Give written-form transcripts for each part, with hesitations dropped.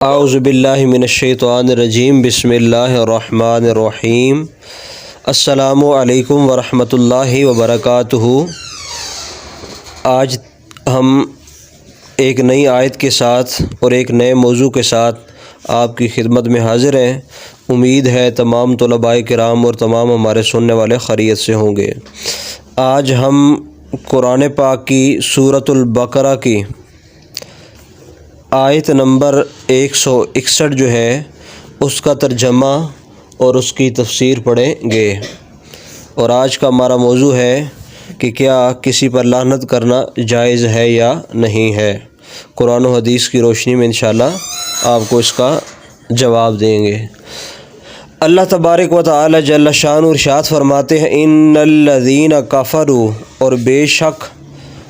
اعوذ باللہ من الشیطان الرجیم بسم اللہ الرحمن الرحیم السلام علیکم ورحمۃ اللہ وبرکاتہ۔ آج ہم ایک نئی آیت کے ساتھ اور ایک نئے موضوع کے ساتھ آپ کی خدمت میں حاضر ہیں۔ امید ہے تمام طلباء کرام اور تمام ہمارے سننے والے خیریت سے ہوں گے۔ آج ہم قرآن پاک کی سورۃ البقرہ کی آیت نمبر 161 جو ہے اس کا ترجمہ اور اس کی تفسیر پڑھیں گے۔ اور آج کا ہمارا موضوع ہے کہ کیا کسی پر لعنت کرنا جائز ہے یا نہیں ہے۔ قرآن و حدیث کی روشنی میں انشاءاللہ آپ کو اس کا جواب دیں گے۔ اللہ تبارک و تعالی جل شانہ ارشاد فرماتے ہیں ان الذین کفروا، اور بے شک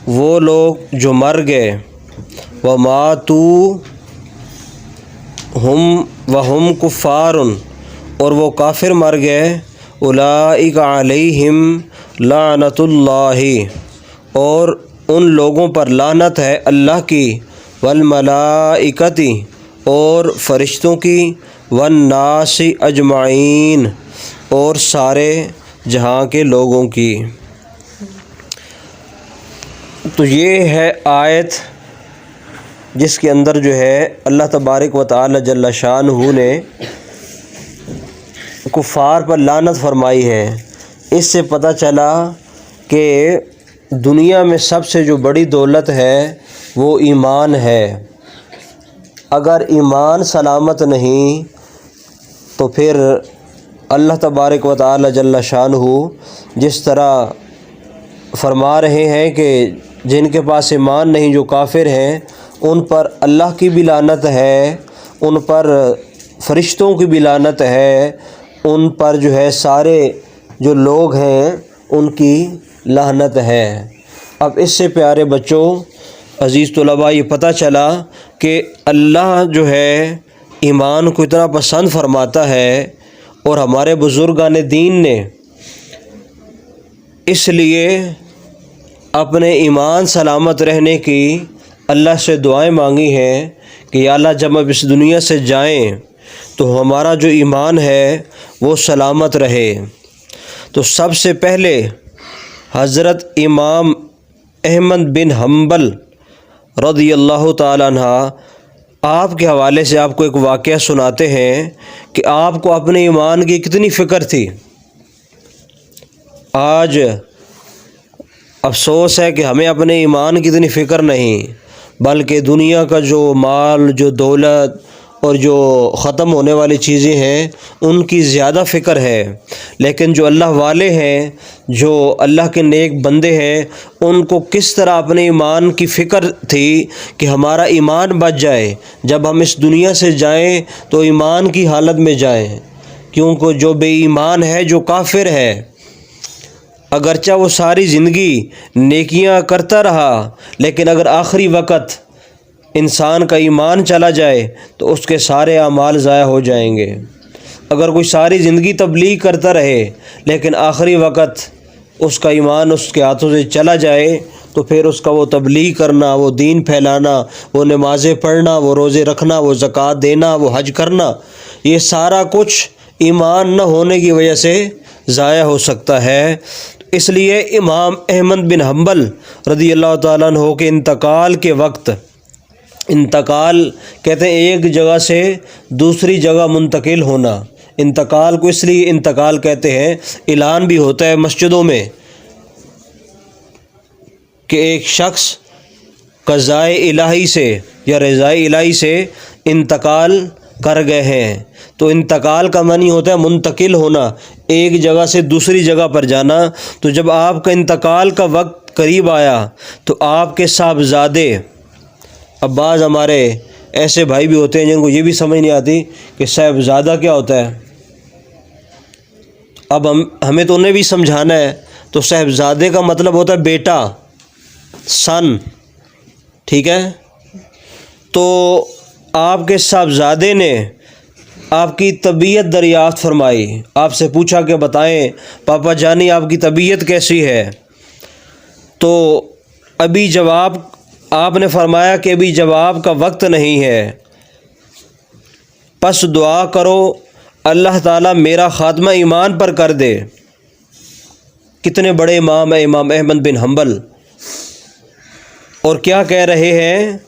وہ لوگ جو مر گئے، وماتوا ہم وہم کفار، اور وہ کافر مر گئے، اولئک علیہم لعنت اللہ، اور ان لوگوں پر لعنت ہے اللہ کی، والملائکۃ، اور فرشتوں کی، والناس اجمعین، اور سارے جہاں کے لوگوں کی۔ تو یہ ہے آیت جس کے اندر جو ہے اللہ تبارک و تعالی جل شانہ نے کفار پر لعنت فرمائی ہے۔ اس سے پتہ چلا کہ دنیا میں سب سے جو بڑی دولت ہے وہ ایمان ہے۔ اگر ایمان سلامت نہیں تو پھر اللہ تبارک و تعالی جل شانہ جس طرح فرما رہے ہیں کہ جن کے پاس ایمان نہیں، جو کافر ہیں، ان پر اللہ کی بھی لعنت ہے، ان پر فرشتوں کی بھی لعنت ہے، ان پر جو ہے سارے جو لوگ ہیں ان کی لعنت ہے۔ اب اس سے پیارے بچوں، عزیز طلباء، یہ پتہ چلا کہ اللہ جو ہے ایمان کو اتنا پسند فرماتا ہے، اور ہمارے بزرگان دین نے اس لیے اپنے ایمان سلامت رہنے کی اللہ سے دعائیں مانگی ہیں کہ یا اللہ جب ہم اس دنیا سے جائیں تو ہمارا جو ایمان ہے وہ سلامت رہے۔ تو سب سے پہلے حضرت امام احمد بن حنبل رضی اللہ تعالیٰ عنہ آپ کے حوالے سے آپ کو ایک واقعہ سناتے ہیں کہ آپ کو اپنے ایمان کی کتنی فکر تھی۔ آج افسوس ہے کہ ہمیں اپنے ایمان کی اتنی فکر نہیں، بلکہ دنیا کا جو مال، جو دولت اور جو ختم ہونے والی چیزیں ہیں ان کی زیادہ فکر ہے۔ لیکن جو اللہ والے ہیں، جو اللہ کے نیک بندے ہیں، ان کو کس طرح اپنے ایمان کی فکر تھی کہ ہمارا ایمان بچ جائے، جب ہم اس دنیا سے جائیں تو ایمان کی حالت میں جائیں۔ کیونکہ جو بے ایمان ہے، جو کافر ہے، اگرچہ وہ ساری زندگی نیکیاں کرتا رہا، لیکن اگر آخری وقت انسان کا ایمان چلا جائے تو اس کے سارے اعمال ضائع ہو جائیں گے۔ اگر کوئی ساری زندگی تبلیغ کرتا رہے لیکن آخری وقت اس کا ایمان اس کے ہاتھوں سے چلا جائے تو پھر اس کا وہ تبلیغ کرنا، وہ دین پھیلانا، وہ نمازیں پڑھنا، وہ روزے رکھنا، وہ زکوٰۃ دینا، وہ حج کرنا، یہ سارا کچھ ایمان نہ ہونے کی وجہ سے ضائع ہو سکتا ہے۔ اس لیے امام احمد بن حنبل رضی اللہ تعالیٰ عنہ کے انتقال کے وقت، انتقال کہتے ہیں ایک جگہ سے دوسری جگہ منتقل ہونا، انتقال کو اس لیے انتقال کہتے ہیں، اعلان بھی ہوتا ہے مسجدوں میں کہ ایک شخص قضائے الہی سے یا رضائے الہی سے انتقال کر گئے ہیں۔ تو انتقال کا معنی ہوتا ہے منتقل ہونا، ایک جگہ سے دوسری جگہ پر جانا۔ تو جب آپ کا انتقال کا وقت قریب آیا تو آپ کے صاحبزادے، اب بعض ہمارے ایسے بھائی بھی ہوتے ہیں جن کو یہ بھی سمجھ نہیں آتی کہ صاحبزادہ کیا ہوتا ہے، اب ہمیں تو انہیں بھی سمجھانا ہے۔ تو صاحبزادے کا مطلب ہوتا ہے بیٹا، سن، ٹھیک ہے۔ تو آپ کے صاحبزادے نے آپ کی طبیعت دریافت فرمائی، آپ سے پوچھا کہ بتائیں پاپا جانی آپ کی طبیعت کیسی ہے؟ تو ابھی جواب آپ نے فرمایا کہ ابھی جواب کا وقت نہیں ہے، پس دعا کرو اللہ تعالیٰ میرا خاتمہ ایمان پر کر دے۔ کتنے بڑے امام ہیں امام احمد بن حنبل، اور کیا کہہ رہے ہیں؟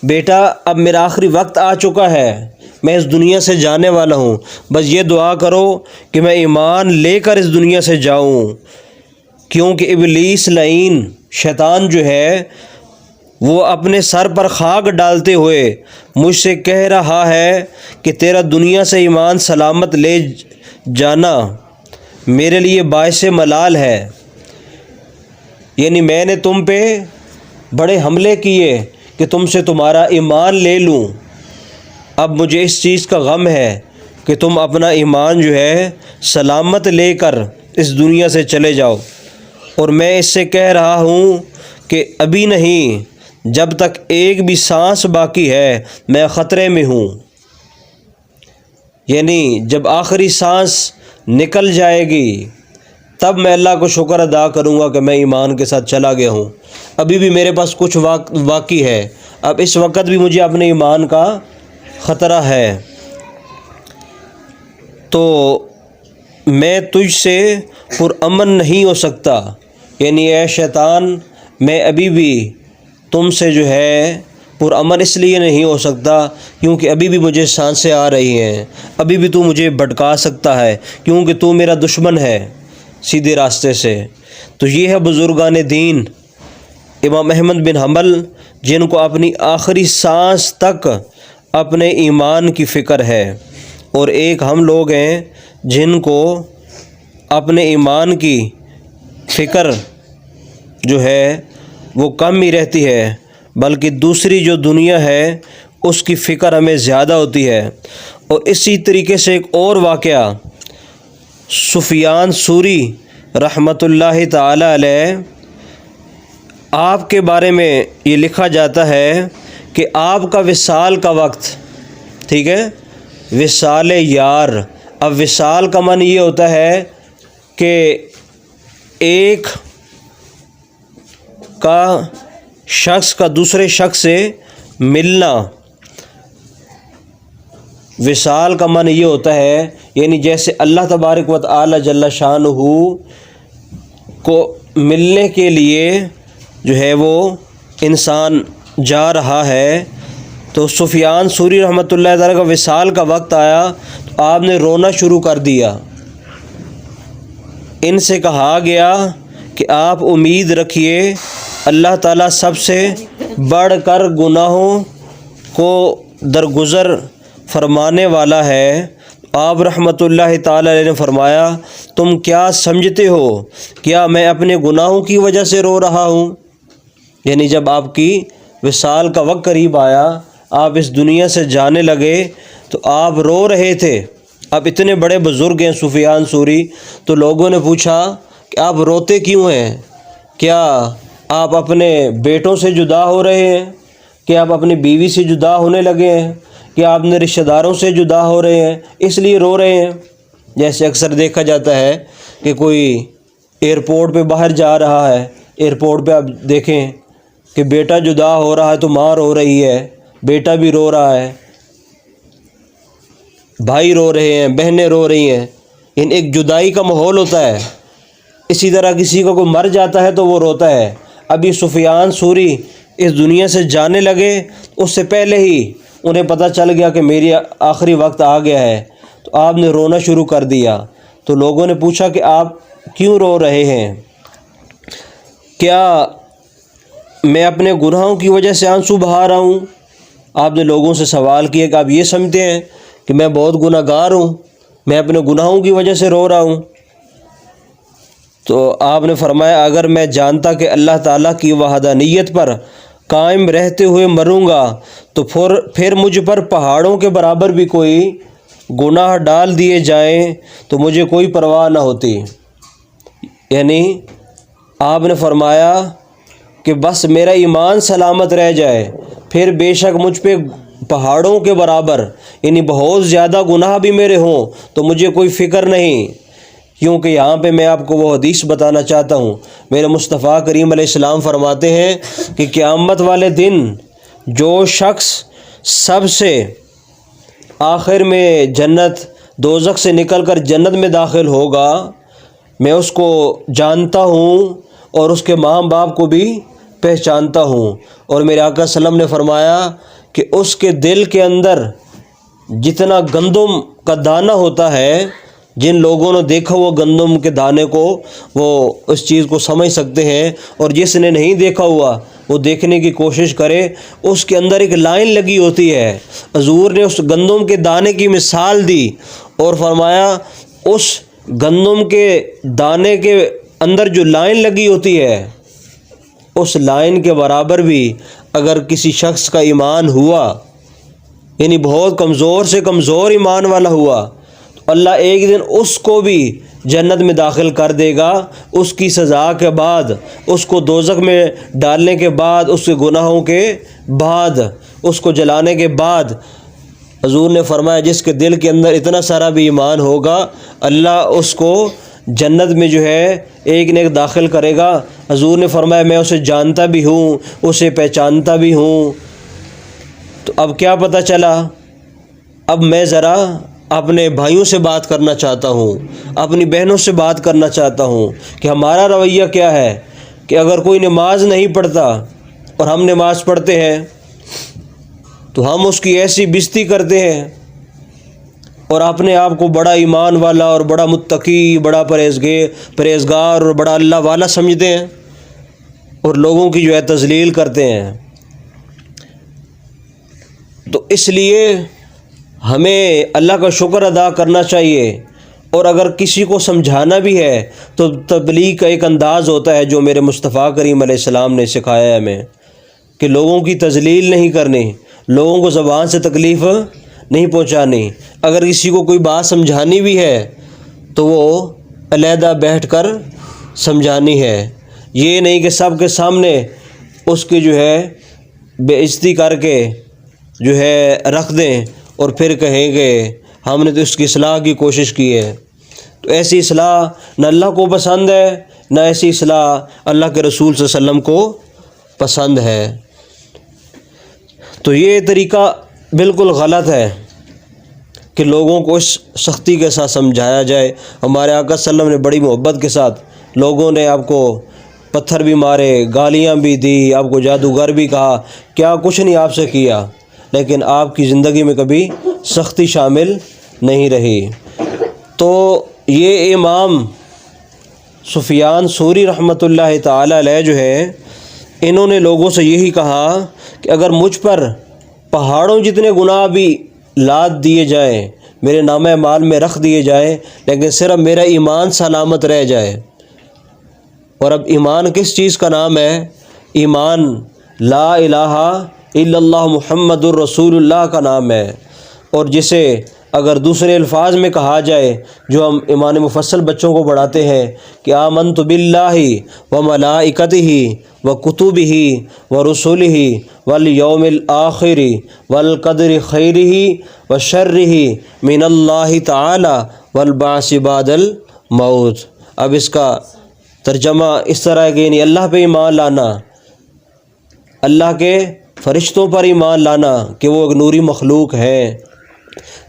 بیٹا اب میرا آخری وقت آ چکا ہے، میں اس دنیا سے جانے والا ہوں، بس یہ دعا کرو کہ میں ایمان لے کر اس دنیا سے جاؤں، کیونکہ ابلیس لعین شیطان جو ہے وہ اپنے سر پر خاک ڈالتے ہوئے مجھ سے کہہ رہا ہے کہ تیرا دنیا سے ایمان سلامت لے جانا میرے لیے باعث ملال ہے۔ یعنی میں نے تم پہ بڑے حملے کیے کہ تم سے تمہارا ایمان لے لوں، اب مجھے اس چیز کا غم ہے کہ تم اپنا ایمان جو ہے سلامت لے کر اس دنیا سے چلے جاؤ، اور میں اس سے کہہ رہا ہوں کہ ابھی نہیں، جب تک ایک بھی سانس باقی ہے میں خطرے میں ہوں۔ یعنی جب آخری سانس نکل جائے گی تب میں اللہ کو شکر ادا کروں گا کہ میں ایمان کے ساتھ چلا گیا ہوں، ابھی بھی میرے پاس کچھ وقت باقی ہے، اب اس وقت بھی مجھے اپنے ایمان کا خطرہ ہے، تو میں تجھ سے پرامن نہیں ہو سکتا۔ یعنی اے شیطان میں ابھی بھی تم سے جو ہے پرامن اس لیے نہیں ہو سکتا کیونکہ ابھی بھی مجھے سانسیں آ رہی ہیں، ابھی بھی تو مجھے بھٹکا سکتا ہے کیونکہ تو میرا دشمن ہے سیدھے راستے سے۔ تو یہ ہے بزرگان دین امام احمد بن حنبل جن کو اپنی آخری سانس تک اپنے ایمان کی فکر ہے، اور ایک ہم لوگ ہیں جن کو اپنے ایمان کی فکر جو ہے وہ کم ہی رہتی ہے، بلکہ دوسری جو دنیا ہے اس کی فکر ہمیں زیادہ ہوتی ہے۔ اور اسی طریقے سے ایک اور واقعہ سفیان ثوری رحمۃ اللہ تعالی علیہ، آپ کے بارے میں یہ لکھا جاتا ہے کہ آپ کا وصال کا وقت، ٹھیک ہے، وصال یار، اب وصال کا معنی یہ ہوتا ہے کہ ایک کا شخص کا دوسرے شخص سے ملنا، وصال کا معنی یہ ہوتا ہے یعنی جیسے اللہ تبارک و تعالی جل شانہ کو ملنے کے لیے جو ہے وہ انسان جا رہا ہے، تو سفیان ثوری رحمۃ اللہ تعالیٰ کا وصال کا وقت آیا تو آپ نے رونا شروع کر دیا۔ ان سے کہا گیا کہ آپ امید رکھیے اللہ تعالیٰ سب سے بڑھ کر گناہوں کو درگزر فرمانے والا ہے۔ آپ رحمۃ اللہ تعالیٰ علیہ نے فرمایا تم کیا سمجھتے ہو، کیا میں اپنے گناہوں کی وجہ سے رو رہا ہوں؟ یعنی جب آپ کی وصال کا وقت قریب آیا، آپ اس دنیا سے جانے لگے تو آپ رو رہے تھے۔ اب اتنے بڑے بزرگ ہیں سفیان ثوری، تو لوگوں نے پوچھا کہ آپ روتے کیوں ہیں؟ کیا آپ اپنے بیٹوں سے جدا ہو رہے ہیں؟ کیا آپ اپنی بیوی سے جدا ہونے لگے ہیں؟ کیا آپ اپنے رشتہ داروں سے جدا ہو رہے ہیں اس لیے رو رہے ہیں؟ جیسے اکثر دیکھا جاتا ہے کہ کوئی ایئرپورٹ پہ باہر جا رہا ہے، ایئرپورٹ پہ آپ دیکھیں کہ بیٹا جدا ہو رہا ہے تو ماں رو رہی ہے، بیٹا بھی رو رہا ہے، بھائی رو رہے ہیں، بہنیں رو رہی ہیں، ایک جدائی کا ماحول ہوتا ہے۔ اسی طرح کسی کا کوئی مر جاتا ہے تو وہ روتا ہے۔ ابھی سفیان ثوری اس دنیا سے جانے لگے، اس سے پہلے ہی انہیں پتہ چل گیا کہ میری آخری وقت آ گیا ہے، تو آپ نے رونا شروع کر دیا۔ تو لوگوں نے پوچھا کہ آپ کیوں رو رہے ہیں؟ کیا میں اپنے گناہوں کی وجہ سے آنسو بہا رہا ہوں؟ آپ نے لوگوں سے سوال کیا کہ آپ یہ سمجھتے ہیں کہ میں بہت گناہ گار ہوں، میں اپنے گناہوں کی وجہ سے رو رہا ہوں؟ تو آپ نے فرمایا اگر میں جانتا کہ اللہ تعالیٰ کی وحدانیت پر قائم رہتے ہوئے مروں گا تو پھر مجھ پر پہاڑوں کے برابر بھی کوئی گناہ ڈال دیے جائیں تو مجھے کوئی پرواہ نہ ہوتی۔ یعنی آپ نے فرمایا کہ بس میرا ایمان سلامت رہ جائے، پھر بے شک مجھ پہ پہاڑوں کے برابر یعنی بہت زیادہ گناہ بھی میرے ہوں تو مجھے کوئی فکر نہیں، کیونکہ یہاں پہ میں آپ کو وہ حدیث بتانا چاہتا ہوں۔ میرے مصطفیٰ کریم علیہ السلام فرماتے ہیں کہ قیامت والے دن جو شخص سب سے آخر میں جنت دوزخ سے نکل کر جنت میں داخل ہوگا، میں اس کو جانتا ہوں اور اس کے ماں باپ کو بھی پہچانتا ہوں۔ اور میرے آقا صلی اللہ علیہ وسلم نے فرمایا کہ اس کے دل کے اندر جتنا گندم کا دانہ ہوتا ہے، جن لوگوں نے دیکھا وہ گندم کے دانے کو وہ اس چیز کو سمجھ سکتے ہیں، اور جس نے نہیں دیکھا ہوا وہ دیکھنے کی کوشش کرے۔ اس کے اندر ایک لائن لگی ہوتی ہے۔ حضور نے اس گندم کے دانے کی مثال دی اور فرمایا اس گندم کے دانے کے اندر جو لائن لگی ہوتی ہے، اس لائن کے برابر بھی اگر کسی شخص کا ایمان ہوا، یعنی بہت کمزور سے کمزور ایمان والا ہوا، تو اللہ ایک دن اس کو بھی جنت میں داخل کر دے گا۔ اس کی سزا کے بعد، اس کو دوزخ میں ڈالنے کے بعد، اس کے گناہوں کے بعد، اس کو جلانے کے بعد، حضور نے فرمایا جس کے دل کے اندر اتنا سارا بھی ایمان ہوگا، اللہ اس کو جنت میں جو ہے ایک نہ ایک داخل کرے گا۔ حضور نے فرمایا میں اسے جانتا بھی ہوں، اسے پہچانتا بھی ہوں۔ تو اب کیا پتہ چلا؟ اب میں ذرا اپنے بھائیوں سے بات کرنا چاہتا ہوں، اپنی بہنوں سے بات کرنا چاہتا ہوں کہ ہمارا رویہ کیا ہے کہ اگر کوئی نماز نہیں پڑھتا اور ہم نماز پڑھتے ہیں تو ہم اس کی ایسی بےزتی کرتے ہیں اور اپنے آپ کو بڑا ایمان والا اور بڑا متقی، بڑا پرہیزگار اور بڑا اللہ والا سمجھتے ہیں، اور لوگوں کی جو ہے تذلیل کرتے ہیں۔ تو اس لیے ہمیں اللہ کا شکر ادا کرنا چاہیے، اور اگر کسی کو سمجھانا بھی ہے تو تبلیغ کا ایک انداز ہوتا ہے جو میرے مصطفیٰ کریم علیہ السلام نے سکھایا ہے ہمیں، کہ لوگوں کی تذلیل نہیں کرنی، لوگوں کو زبان سے تکلیف نہیں پہنچانی۔ اگر کسی کو کوئی بات سمجھانی بھی ہے تو وہ علیحدہ بیٹھ کر سمجھانی ہے، یہ نہیں کہ سب کے سامنے اس کی جو ہے بے عزتی کر کے جو ہے رکھ دیں اور پھر کہیں کہ ہم نے تو اس کی اصلاح کی کوشش کی ہے۔ تو ایسی اصلاح نہ اللہ کو پسند ہے، نہ ایسی اصلاح اللہ کے رسول صلی اللہ علیہ وسلم کو پسند ہے۔ تو یہ طریقہ بالکل غلط ہے کہ لوگوں کو اس سختی کے ساتھ سمجھایا جائے۔ ہمارے آقا صلی اللہ علیہ وسلم نے بڑی محبت کے ساتھ، لوگوں نے آپ کو پتھر بھی مارے، گالیاں بھی دی، آپ کو جادوگر بھی کہا، کیا کچھ نہیں آپ سے کیا، لیکن آپ کی زندگی میں کبھی سختی شامل نہیں رہی۔ تو یہ امام سفیان ثوری رحمۃ اللہ تعالی علیہ جو ہے، انہوں نے لوگوں سے یہی کہا کہ اگر مجھ پر پہاڑوں جتنے گناہ بھی لاد دیے جائیں، میرے نامہ اعمال میں رکھ دیے جائیں، لیکن صرف میرا ایمان سلامت رہ جائے۔ اور اب ایمان کس چیز کا نام ہے؟ ایمان لا الہ الا اللہ محمد الرسول اللہ کا نام ہے، اور جسے اگر دوسرے الفاظ میں کہا جائے جو ہم ایمان مفصل بچوں کو پڑھاتے ہیں کہ آمنت باللہ وملائکتہ وکتبہ ورسلہ والیوم الآخر والقدر خیرہ وشرہ من اللہ تعالی والبعث بعد الموت۔ اب اس کا ترجمہ اس طرح ہے کہ یعنی اللہ پہ ایمان لانا، اللہ کے فرشتوں پر ایمان لانا کہ وہ ایک نوری مخلوق ہے،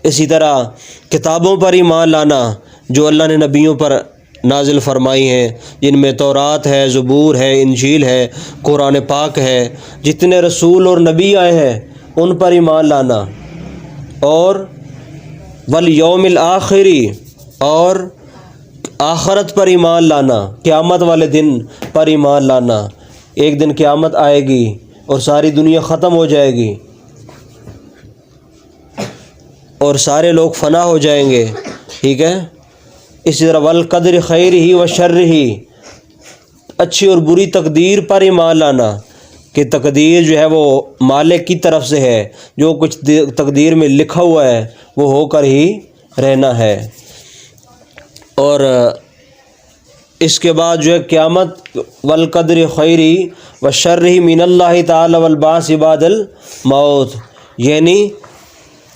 اسی طرح کتابوں پر ایمان لانا جو اللہ نے نبیوں پر نازل فرمائی ہیں، جن میں تورات ہے، زبور ہے، انجیل ہے، قرآن پاک ہے، جتنے رسول اور نبی آئے ہیں ان پر ایمان لانا، اور والیوم الآخری، اور آخرت پر ایمان لانا، قیامت والے دن پر ایمان لانا۔ ایک دن قیامت آئے گی اور ساری دنیا ختم ہو جائے گی اور سارے لوگ فنا ہو جائیں گے، ٹھیک ہے۔ اسی طرح والقدر خیرہ وشرہ، اچھی اور بری تقدیر پر ایمان لانا کہ تقدیر جو ہے وہ مالک کی طرف سے ہے، جو کچھ تقدیر میں لکھا ہوا ہے وہ ہو کر ہی رہنا ہے۔ اور اس کے بعد جو ہے قیامت، والقدر خیرہ وشرہ من اللہ تعالی والبعث بعد الموت، یعنی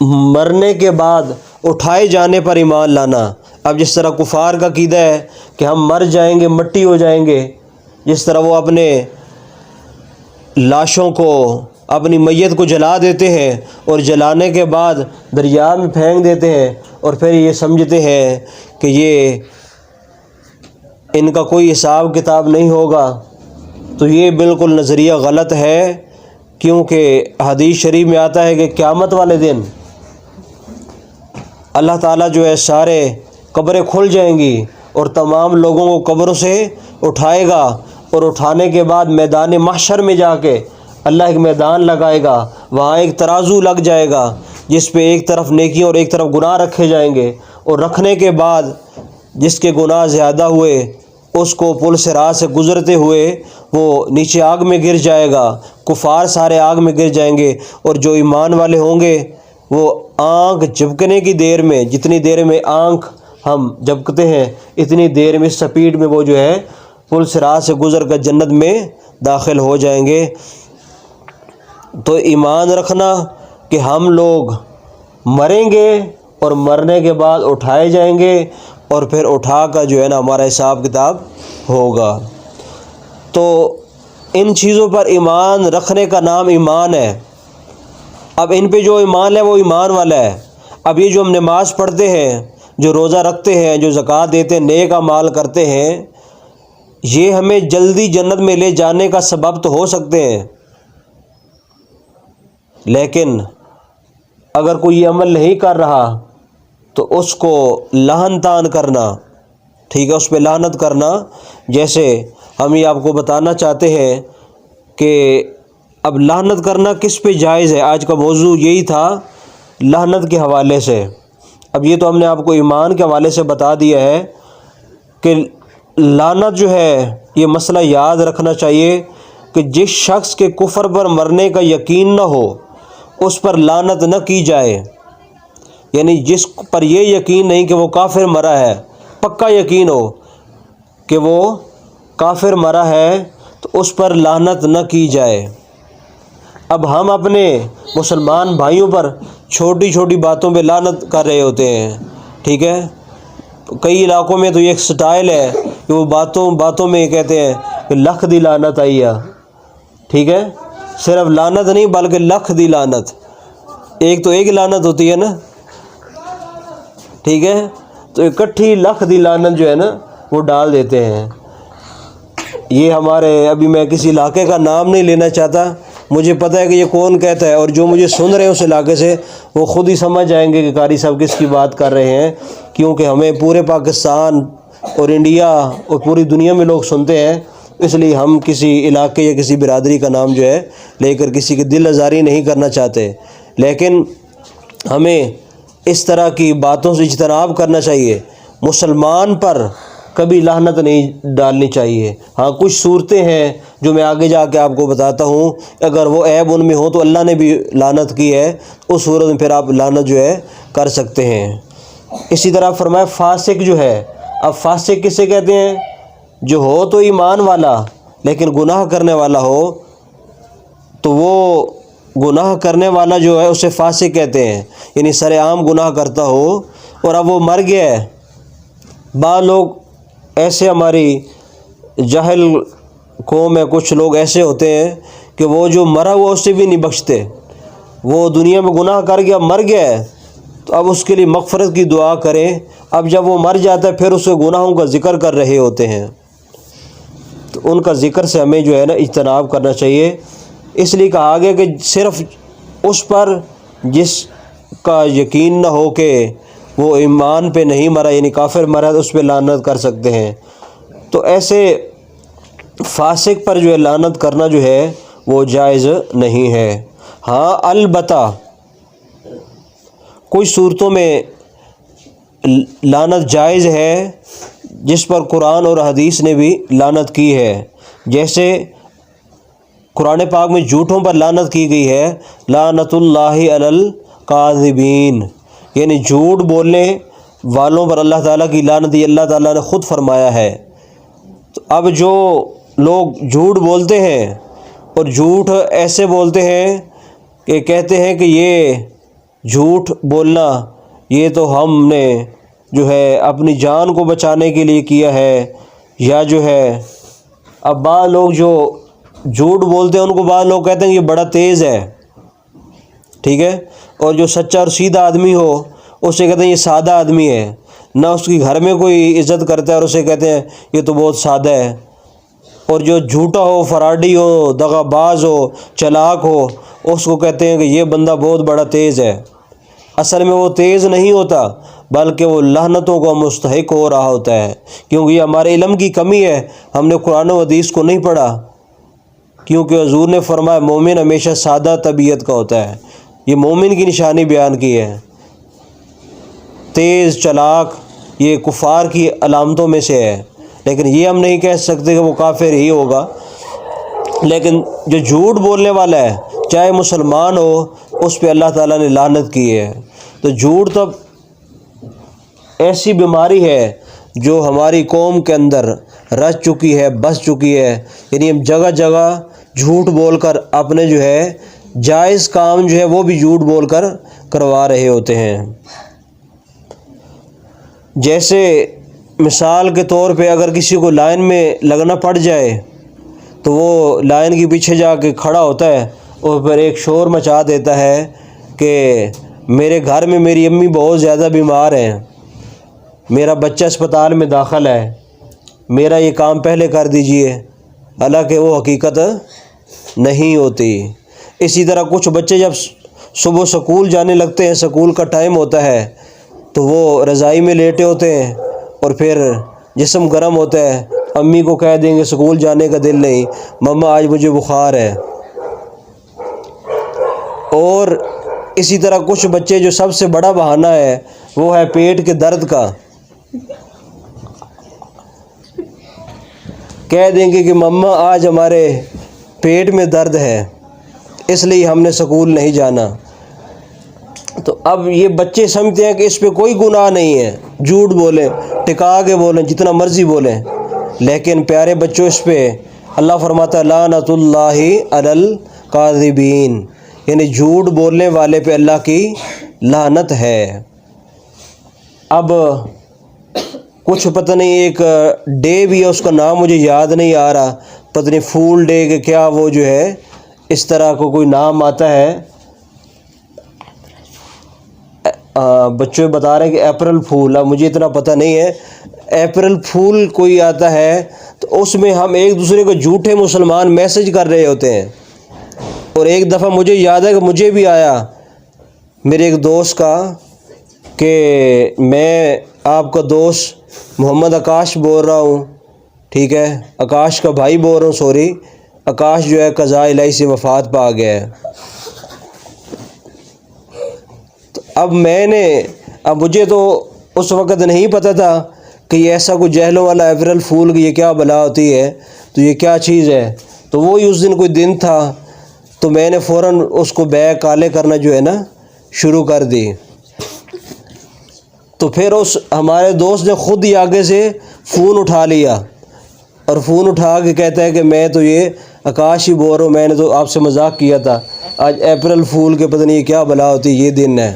مرنے کے بعد اٹھائے جانے پر ایمان لانا۔ اب جس طرح کفار کا عقیدہ ہے کہ ہم مر جائیں گے، مٹی ہو جائیں گے، جس طرح وہ اپنے لاشوں کو اپنی میت کو جلا دیتے ہیں اور جلانے کے بعد دریا میں پھینک دیتے ہیں اور پھر یہ سمجھتے ہیں کہ یہ ان کا کوئی حساب کتاب نہیں ہوگا، تو یہ بالکل نظریہ غلط ہے، کیونکہ حدیث شریف میں آتا ہے کہ قیامت والے دن اللہ تعالیٰ جو ہے سارے قبریں کھل جائیں گی اور تمام لوگوں کو قبروں سے اٹھائے گا، اور اٹھانے کے بعد میدان محشر میں جا کے اللہ ایک میدان لگائے گا، وہاں ایک ترازو لگ جائے گا جس پہ ایک طرف نیکیاں اور ایک طرف گناہ رکھے جائیں گے، اور رکھنے کے بعد جس کے گناہ زیادہ ہوئے اس کو پل صراط سے گزرتے ہوئے وہ نیچے آگ میں گر جائے گا، کفار سارے آگ میں گر جائیں گے، اور جو ایمان والے ہوں گے وہ آنکھ جھپکنے کی دیر میں، جتنی دیر میں آنکھ ہم جھپکتے ہیں اتنی دیر میں سپیڈ میں وہ جو ہے پل صراط سے گزر کر جنت میں داخل ہو جائیں گے۔ تو ایمان رکھنا کہ ہم لوگ مریں گے اور مرنے کے بعد اٹھائے جائیں گے، اور پھر اٹھا کر جو ہے نا ہمارا حساب کتاب ہوگا، تو ان چیزوں پر ایمان رکھنے کا نام ایمان ہے۔ اب ان پہ جو ایمان ہے وہ ایمان والا ہے۔ اب یہ جو ہم نماز پڑھتے ہیں، جو روزہ رکھتے ہیں، جو زکوٰۃ دیتے ہیں، نیک اعمال کرتے ہیں، یہ ہمیں جلدی جنت میں لے جانے کا سبب تو ہو سکتے ہیں، لیکن اگر کوئی یہ عمل نہیں کر رہا تو اس کو لعن طعن کرنا، ٹھیک ہے، اس پہ لعنت کرنا، جیسے ہم یہ آپ کو بتانا چاہتے ہیں کہ اب لعنت کرنا کس پہ جائز ہے۔ آج کا موضوع یہی تھا لعنت کے حوالے سے۔ اب یہ تو ہم نے آپ کو ایمان کے حوالے سے بتا دیا ہے کہ لعنت جو ہے یہ مسئلہ یاد رکھنا چاہیے کہ جس شخص کے کفر پر مرنے کا یقین نہ ہو اس پر لعنت نہ کی جائے، یعنی جس پر یہ یقین نہیں کہ وہ کافر مرا ہے، پکا یقین ہو کہ وہ کافر مرا ہے تو اس پر لعنت نہ کی جائے۔ اب ہم اپنے مسلمان بھائیوں پر چھوٹی چھوٹی باتوں پہ لعنت کر رہے ہوتے ہیں، ٹھیک ہے، کئی علاقوں میں تو یہ ایک سٹائل ہے کہ وہ باتوں میں یہ کہتے ہیں کہ لکھ دی لعنت آئی ہے، ٹھیک ہے، صرف لعنت نہیں بلکہ لکھ دی لعنت، ایک تو ایک لعنت ہوتی ہے نا، ٹھیک ہے، تو اکٹھی لکھ دی لعنت جو ہے نا وہ ڈال دیتے ہیں۔ یہ ہمارے، ابھی میں کسی علاقے کا نام نہیں لینا چاہتا، مجھے پتہ ہے کہ یہ کون کہتا ہے، اور جو مجھے سن رہے ہیں اس علاقے سے وہ خود ہی سمجھ جائیں گے کہ قاری صاحب کس کی بات کر رہے ہیں، کیونکہ ہمیں پورے پاکستان اور انڈیا اور پوری دنیا میں لوگ سنتے ہیں، اس لیے ہم کسی علاقے یا کسی برادری کا نام جو ہے لے کر کسی کی دل آزاری نہیں کرنا چاہتے، لیکن ہمیں اس طرح کی باتوں سے اجتناب کرنا چاہیے۔ مسلمان پر کبھی لعنت نہیں ڈالنی چاہیے۔ ہاں کچھ صورتیں ہیں جو میں آگے جا کے آپ کو بتاتا ہوں، اگر وہ عیب ان میں ہو تو اللہ نے بھی لعنت کی ہے، اس صورت میں پھر آپ لعنت جو ہے کر سکتے ہیں۔ اسی طرح فرمایا فاسق جو ہے، اب فاسق کسے کہتے ہیں؟ جو ہو تو ایمان والا لیکن گناہ کرنے والا ہو، تو وہ گناہ کرنے والا جو ہے اسے فاسق کہتے ہیں، یعنی سر عام گناہ کرتا ہو اور اب وہ مر گیا ہے۔ بعض لوگ ایسے، ہماری جاہل قوم میں کچھ لوگ ایسے ہوتے ہیں کہ وہ جو مرا ہوا اسے بھی نہیں بخشتے، وہ دنیا میں گناہ کر گیا، مر گیا ہے، تو اب اس کے لیے مغفرت کی دعا کریں۔ اب جب وہ مر جاتا ہے پھر اس کے گناہوں کا ذکر کر رہے ہوتے ہیں، تو ان کا ذکر سے ہمیں جو ہے نا اجتناب کرنا چاہیے۔ اس لیے کہا گیا کہ صرف اس پر جس کا یقین نہ ہو کہ وہ ایمان پہ نہیں مرا، یعنی کافر مرا، تو اس پہ لعنت کر سکتے ہیں۔ تو ایسے فاسق پر جو ہے لعنت کرنا جو ہے وہ جائز نہیں ہے۔ ہاں البتہ کچھ صورتوں میں لعنت جائز ہے جس پر قرآن اور حدیث نے بھی لعنت کی ہے، جیسے قرآن پاک میں جھوٹوں پر لعنت کی گئی ہے، لعنت اللہ علی الکاذبین، یعنی جھوٹ بولنے والوں پر اللہ تعالیٰ کی لعنت، یہ اللہ تعالیٰ نے خود فرمایا ہے۔ تو اب جو لوگ جھوٹ بولتے ہیں اور جھوٹ ایسے بولتے ہیں کہ کہتے ہیں کہ یہ جھوٹ بولنا یہ تو ہم نے جو ہے اپنی جان کو بچانے کے لیے کیا ہے، یا جو ہے اب بعض لوگ جو جھوٹ بولتے ہیں ان کو بعض لوگ کہتے ہیں کہ یہ بڑا تیز ہے، ٹھیک ہے، اور جو سچا اور سیدھا آدمی ہو اسے کہتے ہیں یہ سادہ آدمی ہے، نہ اس کی گھر میں کوئی عزت کرتا ہے اور اسے کہتے ہیں یہ تو بہت سادہ ہے، اور جو جھوٹا ہو، فراڈی ہو، دغا باز ہو، چلاک ہو، اس کو کہتے ہیں کہ یہ بندہ بہت بڑا تیز ہے۔ اصل میں وہ تیز نہیں ہوتا بلکہ وہ لعنتوں کا مستحق ہو رہا ہوتا ہے، کیونکہ یہ ہمارے علم کی کمی ہے، ہم نے قرآن و حدیث کو نہیں پڑھا، کیونکہ حضور نے فرمایا مومن ہمیشہ سادہ طبیعت کا ہوتا ہے، یہ مومن کی نشانی بیان کی ہے۔ تیز، چلاک یہ کفار کی علامتوں میں سے ہے، لیکن یہ ہم نہیں کہہ سکتے کہ وہ کافر ہی ہوگا۔ لیکن جو جھوٹ بولنے والا ہے چاہے مسلمان ہو اس پہ اللہ تعالیٰ نے لعنت کی ہے۔ تو جھوٹ تو ایسی بیماری ہے جو ہماری قوم کے اندر رچ چکی ہے، بس چکی ہے، یعنی ہم جگہ جگہ جھوٹ بول کر اپنے جو ہے جائز کام جو ہے وہ بھی جھوٹ بول کر کروا رہے ہوتے ہیں۔ جیسے مثال کے طور پہ اگر کسی کو لائن میں لگنا پڑ جائے تو وہ لائن کے پیچھے جا کے کھڑا ہوتا ہے اور پھر ایک شور مچا دیتا ہے کہ میرے گھر میں میری امی بہت زیادہ بیمار ہیں، میرا بچہ اسپتال میں داخل ہے، میرا یہ کام پہلے کر دیجئے، حالانکہ وہ حقیقت نہیں ہوتی۔ اسی طرح کچھ بچے جب صبح سکول جانے لگتے ہیں، سکول کا ٹائم ہوتا ہے تو وہ رضائی میں لیٹے ہوتے ہیں اور پھر جسم گرم ہوتا ہے، امی کو کہہ دیں گے سکول جانے کا دل نہیں، مما آج مجھے بخار ہے۔ اور اسی طرح کچھ بچے جو سب سے بڑا بہانہ ہے وہ ہے پیٹ کے درد کا، کہہ دیں گے کہ مما آج ہمارے پیٹ میں درد ہے اس لیے ہم نے سکول نہیں جانا۔ تو اب یہ بچے سمجھتے ہیں کہ اس پہ کوئی گناہ نہیں ہے، جھوٹ بولیں، ٹکا کے بولیں، جتنا مرضی بولیں، لیکن پیارے بچوں اس پہ اللہ فرماتا ہے لعنت اللہ علی الکاذبین، یعنی جھوٹ بولنے والے پہ اللہ کی لعنت ہے۔ اب کچھ پتہ نہیں ایک ڈے بھی ہے، اس کا نام مجھے یاد نہیں آ رہا، پتہ نہیں فول ڈے کہ کیا وہ جو ہے اس طرح کو کوئی نام آتا ہے، بچوں بتا رہے ہیں کہ اپریل پھول، اب مجھے اتنا پتہ نہیں ہے، اپریل پھول کوئی آتا ہے تو اس میں ہم ایک دوسرے کو جھوٹے مسلمان میسج کر رہے ہوتے ہیں۔ اور ایک دفعہ مجھے یاد ہے کہ مجھے بھی آیا میرے ایک دوست کا کہ میں آپ کا دوست محمد آکاش بول رہا ہوں، ٹھیک ہے، آکاش کا بھائی بول رہا ہوں، سوری، آکاش جو ہے قضاء الہی سے وفات پا گیا ہے۔ اب مجھے تو اس وقت نہیں پتہ تھا کہ یہ ایسا کوئی جہلوں والا اپریل فول کی یہ کیا بلا ہوتی ہے، تو یہ کیا چیز ہے، تو وہی اس دن کوئی دن تھا تو میں نے فوراً اس کو بیگ کالے کرنا جو ہے نا شروع کر دی۔ تو پھر اس ہمارے دوست نے خود ہی آگے سے فون اٹھا لیا اور فون اٹھا کے کہتا ہے کہ میں تو یہ آکاش ہی بول رہا ہوں، میں نے تو آپ سے مذاق کیا تھا، آج اپریل فول کے پتہ نہیں کیا بلا ہوتی یہ دن ہے۔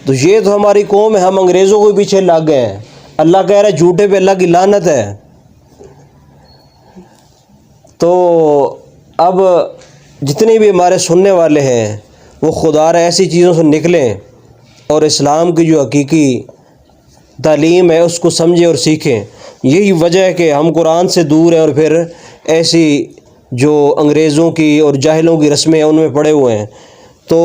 تو یہ تو ہماری قوم ہے، ہم انگریزوں کے پیچھے لگ گئے ہیں، اللہ کہہ رہا ہے جھوٹے پہ اللہ کی لعنت ہے۔ تو اب جتنے بھی ہمارے سننے والے ہیں وہ خدا را ایسی چیزوں سے نکلیں اور اسلام کی جو حقیقی تعلیم ہے اس کو سمجھیں اور سیکھیں۔ یہی وجہ ہے کہ ہم قرآن سے دور ہیں اور پھر ایسی جو انگریزوں کی اور جاہلوں کی رسمیں ہیں ان میں پڑے ہوئے ہیں۔ تو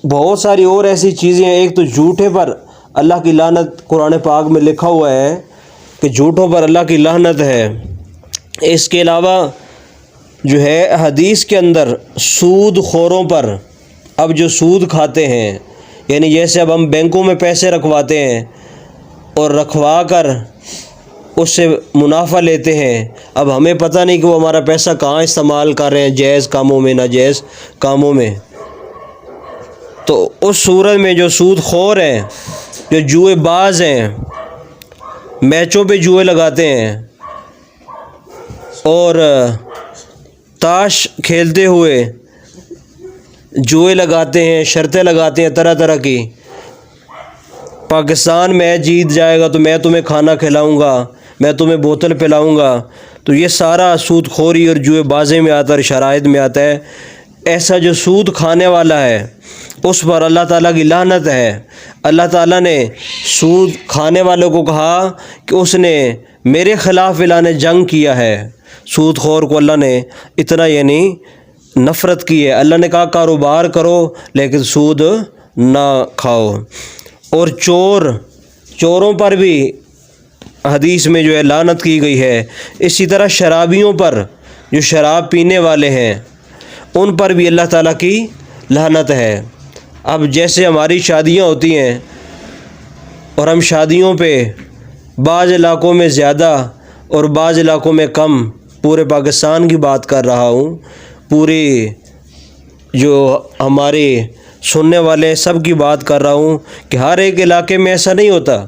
بہت ساری اور ایسی چیزیں ہیں، ایک تو جھوٹے پر اللہ کی لعنت قرآن پاک میں لکھا ہوا ہے کہ جھوٹوں پر اللہ کی لعنت ہے۔ اس کے علاوہ جو ہے حدیث کے اندر سود خوروں پر، اب جو سود کھاتے ہیں، یعنی جیسے اب ہم بینکوں میں پیسے رکھواتے ہیں اور رکھوا کر اس سے منافع لیتے ہیں، اب ہمیں پتہ نہیں کہ وہ ہمارا پیسہ کہاں استعمال کر رہے ہیں، جائز کاموں میں ناجائز کاموں میں۔ تو اس صورت میں جو سود خور ہیں، جو جوئے باز ہیں، میچوں پہ جوئے لگاتے ہیں اور تاش کھیلتے ہوئے جوئے لگاتے ہیں، شرطیں لگاتے ہیں طرح طرح کی، پاکستان میچ جیت جائے گا تو میں تمہیں کھانا کھلاؤں گا، میں تمہیں بوتل پلاؤں گا، تو یہ سارا سود خوری اور جوئے بازی میں آتا ہے، شرائط میں آتا ہے۔ ایسا جو سود کھانے والا ہے اس پر اللہ تعالیٰ کی لعنت ہے۔ اللہ تعالیٰ نے سود کھانے والوں کو کہا کہ اس نے میرے خلاف اعلان جنگ کیا ہے۔ سود خور کو اللہ نے اتنا نفرت کی ہے۔ اللہ نے کہا کاروبار کرو لیکن سود نہ کھاؤ۔ اور چوروں پر بھی حدیث میں لعنت کی گئی ہے۔ اسی طرح شرابیوں پر، جو شراب پینے والے ہیں، ان پر بھی اللہ تعالیٰ کی لعنت ہے۔ اب جیسے ہماری شادیاں ہوتی ہیں اور ہم شادیوں پہ بعض علاقوں میں زیادہ اور بعض علاقوں میں کم، پورے پاکستان کی بات کر رہا ہوں، پوری جو ہمارے سننے والے ہیں سب کی بات کر رہا ہوں کہ ہر ایک علاقے میں ایسا نہیں ہوتا۔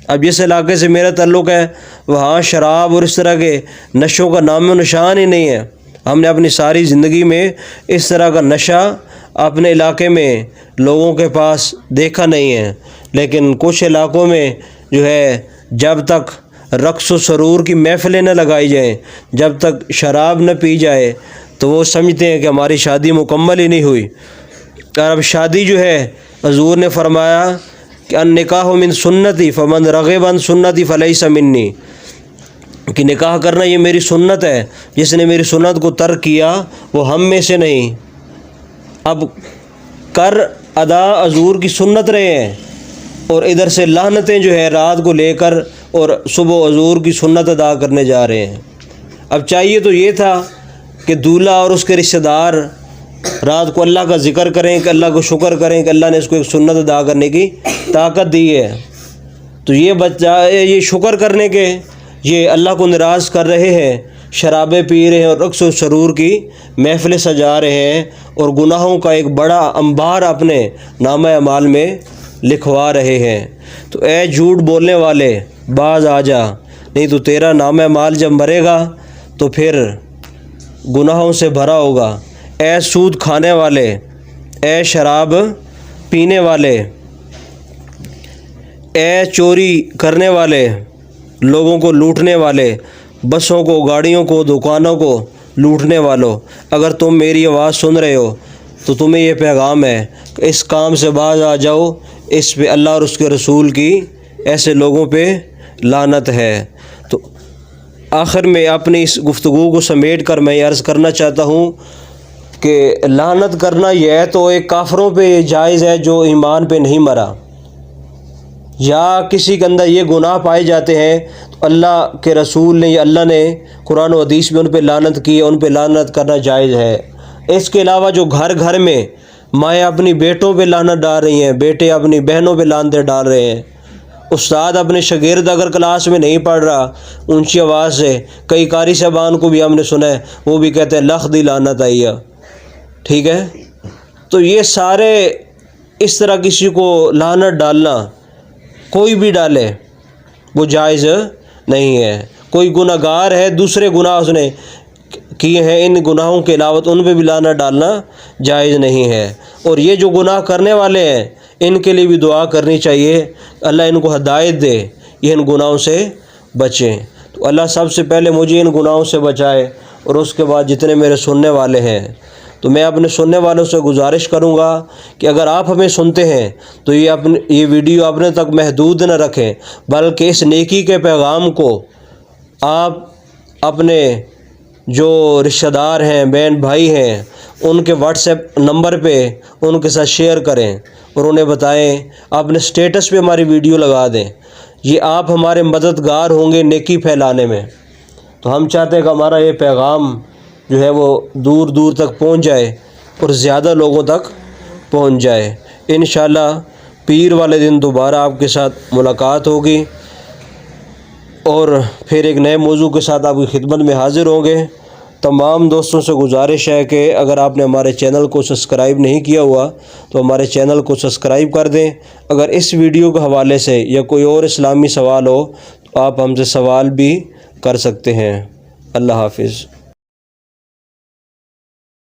اب جس علاقے سے میرا تعلق ہے وہاں شراب اور اس طرح کے نشوں کا نام و نشان ہی نہیں ہے۔ ہم نے اپنی ساری زندگی میں اس طرح کا نشہ اپنے علاقے میں لوگوں کے پاس دیکھا نہیں ہے۔ لیکن کچھ علاقوں میں جب تک رقص و سرور کی محفلیں نہ لگائی جائیں، جب تک شراب نہ پی جائے تو وہ سمجھتے ہیں کہ ہماری شادی مکمل ہی نہیں ہوئی۔ اور اب شادی حضور نے فرمایا کہ النکاح من سنتی فمن رغب عن سنتی فلیس منی، کہ نکاح کرنا یہ میری سنت ہے، جس نے میری سنت کو ترک کیا وہ ہم میں سے نہیں۔ اب کر ادا حضور کی سنت رہے ہیں اور ادھر سے لعنتیں رات کو لے کر اور صبح حضور کی سنت ادا کرنے جا رہے ہیں۔ اب چاہیے تو یہ تھا کہ دولہا اور اس کے رشتہ دار رات کو اللہ کا ذکر کریں، کہ اللہ کو شکر کریں کہ اللہ نے اس کو ایک سنت ادا کرنے کی طاقت دی ہے۔ تو یہ شکر کرنے کے یہ اللہ کو ناراض کر رہے ہیں، شرابیں پی رہے ہیں اور رقص و سرور کی محفلیں سجا رہے ہیں اور گناہوں کا ایک بڑا انبار اپنے نامہ اعمال میں لکھوا رہے ہیں۔ تو اے جھوٹ بولنے والے باز آ جا، نہیں تو تیرا نامہ اعمال جب مرے گا تو پھر گناہوں سے بھرا ہوگا۔ اے سود کھانے والے، اے شراب پینے والے، اے چوری کرنے والے، لوگوں کو لوٹنے والے، بسوں کو، گاڑیوں کو، دکانوں کو لوٹنے والوں، اگر تم میری آواز سن رہے ہو تو تمہیں یہ پیغام ہے کہ اس کام سے باز آ جاؤ، اس پہ اللہ اور اس کے رسول کی ایسے لوگوں پہ لعنت ہے۔ تو آخر میں اپنی اس گفتگو کو سمیٹ کر میں یہ عرض کرنا چاہتا ہوں کہ لعنت کرنا یہ تو ایک کافروں پہ جائز ہے جو ایمان پہ نہیں مرا، یا کسی کے اندر یہ گناہ پائے جاتے ہیں تو اللہ کے رسول نے یا اللہ نے قرآن و حدیث میں ان پہ لعنت کی ہے، ان پہ لعنت کرنا جائز ہے۔ اس کے علاوہ جو گھر گھر میں مائیں اپنی بیٹوں پہ لعنت ڈال رہی ہیں، بیٹے اپنی بہنوں پہ لعنتیں ڈال رہے ہیں، استاد اپنے شاگرد اگر کلاس میں نہیں پڑھ رہا اونچی آواز سے، کئی قاری صاحبان کو بھی ہم نے سنا ہے وہ بھی کہتے ہیں لخ دی لعنت آئی ہے، ٹھیک ہے۔ تو یہ سارے اس طرح کسی کو لعنت ڈالنا، کوئی بھی ڈالے، وہ جائز نہیں ہے۔ کوئی گناہ گار ہے، دوسرے گناہ اس نے کیے ہیں، ان گناہوں کے علاوہ ان پہ بھی لعنت ڈالنا جائز نہیں ہے۔ اور یہ جو گناہ کرنے والے ہیں ان کے لیے بھی دعا کرنی چاہیے، اللہ ان کو ہدایت دے، یہ ان گناہوں سے بچیں۔ تو اللہ سب سے پہلے مجھے ان گناہوں سے بچائے، اور اس کے بعد جتنے میرے سننے والے ہیں، تو میں اپنے سننے والوں سے گزارش کروں گا کہ اگر آپ ہمیں سنتے ہیں تو یہ ویڈیو اپنے تک محدود نہ رکھیں، بلکہ اس نیکی کے پیغام کو آپ اپنے جو رشتہ دار ہیں، بہن بھائی ہیں، ان کے واٹس ایپ نمبر پہ ان کے ساتھ شیئر کریں اور انہیں بتائیں، اپنے سٹیٹس پہ ہماری ویڈیو لگا دیں۔ یہ آپ ہمارے مددگار ہوں گے نیکی پھیلانے میں۔ تو ہم چاہتے ہیں کہ ہمارا یہ پیغام وہ دور دور تک پہنچ جائے اور زیادہ لوگوں تک پہنچ جائے۔ انشاءاللہ پیر والے دن دوبارہ آپ کے ساتھ ملاقات ہوگی اور پھر ایک نئے موضوع کے ساتھ آپ کی خدمت میں حاضر ہوں گے۔ تمام دوستوں سے گزارش ہے کہ اگر آپ نے ہمارے چینل کو سبسکرائب نہیں کیا ہوا تو ہمارے چینل کو سبسکرائب کر دیں۔ اگر اس ویڈیو کے حوالے سے یا کوئی اور اسلامی سوال ہو تو آپ ہم سے سوال بھی کر سکتے ہیں۔ اللہ حافظ۔